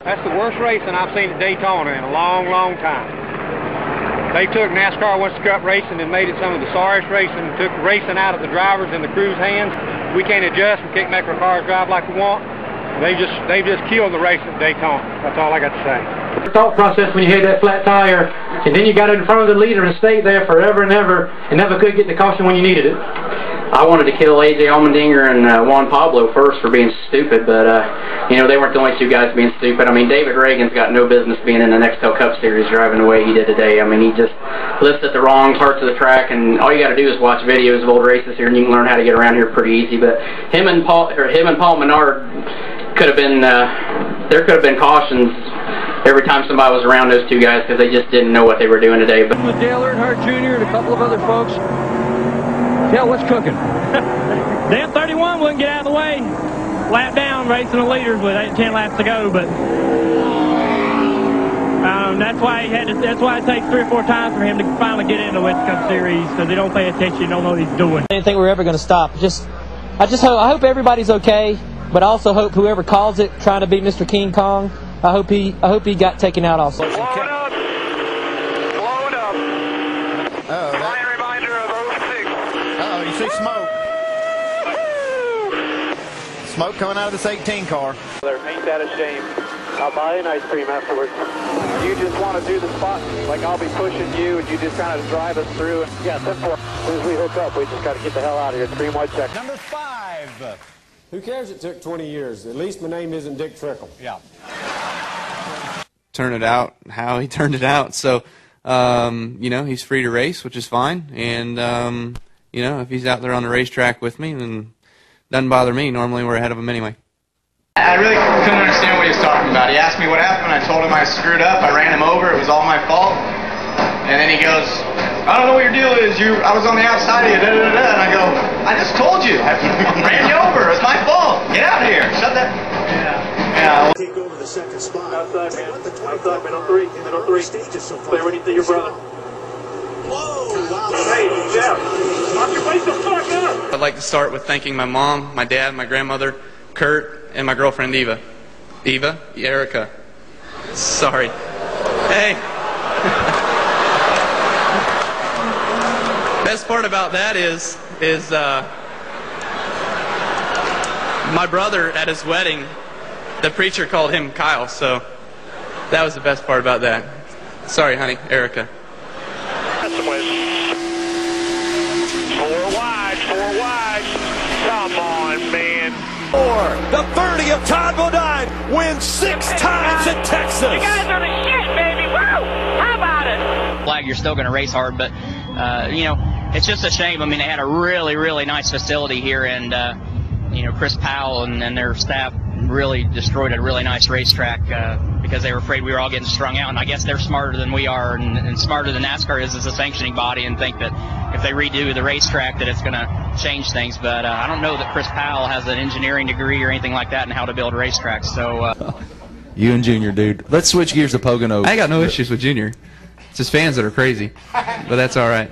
That's the worst racing I've seen at Daytona in a long, long time. They took NASCAR West Cup racing and made it some of the sorriest racing, took racing out of the drivers and the crew's hands. We can't adjust, we can't make our cars drive like we want. They just killed the race at Daytona. That's all I got to say. The thought process when you had that flat tire, and then you got it in front of the leader and stayed there forever and never could get the caution when you needed it. I wanted to kill A.J. Allmendinger and Juan Pablo first for being stupid, but you know, they weren't the only two guys being stupid. I mean, David Reagan's got no business being in the Nextel Cup Series driving the way he did today. I mean, he just lifts at the wrong parts of the track, and all you got to do is watch videos of old races here, and you can learn how to get around here pretty easy. But him and Paul Menard could have been there could have been cautions every time somebody was around those two guys because they just didn't know what they were doing today. But with Dale Earnhardt Jr. and a couple of other folks. Tell what's cooking. Damn 31 wouldn't get out of the way. Lap down, racing the leaders with 10 laps to go, but that's why that's why it takes 3 or 4 times for him to finally get into the West Cup Series, because they don't pay attention, don't know what he's doing. I didn't think we were ever going to stop. I hope everybody's okay, but I also hope whoever calls it trying to beat Mr. King Kong, I hope he got taken out also. Blow it up. Blow it up. My reminder of 06. Uh-oh, you see smoke. Smoke coming out of this 18 car. Ain't that a shame? I'll buy an ice cream afterwards. You just want to do the spot, like I'll be pushing you, and you just kind of drive us through. Yeah, 10-4. As soon as we hook up, we just got to get the hell out of here. 3 white check. Number 5. Who cares it took 20 years? At least my name isn't Dick Trickle. Yeah. Turn it out how he turned it out. So, you know, he's free to race, which is fine. And, you know, if he's out there on the racetrack with me, then doesn't bother me. Normally we're ahead of him anyway. I really couldn't understand what he was talking about. He asked me what happened. I told him I screwed up. I ran him over. It was all my fault. And then he goes, I don't know what your deal is. I was on the outside of you. Da, da, da, da. And I go, I just told you. I ran you over. It's my fault. Get out of here. Shut that. Yeah. Take over the second spot. Outside, man. Outside, man. On 3. On 3. Clear when you see your brother. Whoa! Wow. Hey, Jeff. Watch your face the fuck up. I'd like to start with thanking my mom, my dad, my grandmother, Kurt, and my girlfriend Eva. Eva? Erica. Sorry. Hey. Best part about that is my brother at his wedding, the preacher called him Kyle, so that was the best part about that. Sorry, honey, Erica. 4 wide. Come on, man. The 30 of Todd Bodine wins 6 times in Texas. You guys are the shit, baby. Woo! How about it? Flag, you're still going to race hard, but you know, it's just a shame. I mean, they had a really, really nice facility here, and you know, Chris Powell and their staff really destroyed a really nice racetrack because they were afraid we were all getting strung out. And I guess they're smarter than we are, and smarter than NASCAR is as a sanctioning body, and think that if they redo the racetrack that it's going to change things. But I don't know that Chris Powell has an engineering degree or anything like that in how to build racetracks. So you and Junior, dude. Let's switch gears to Pocono. I got no issues with Junior. It's his fans that are crazy, but that's all right.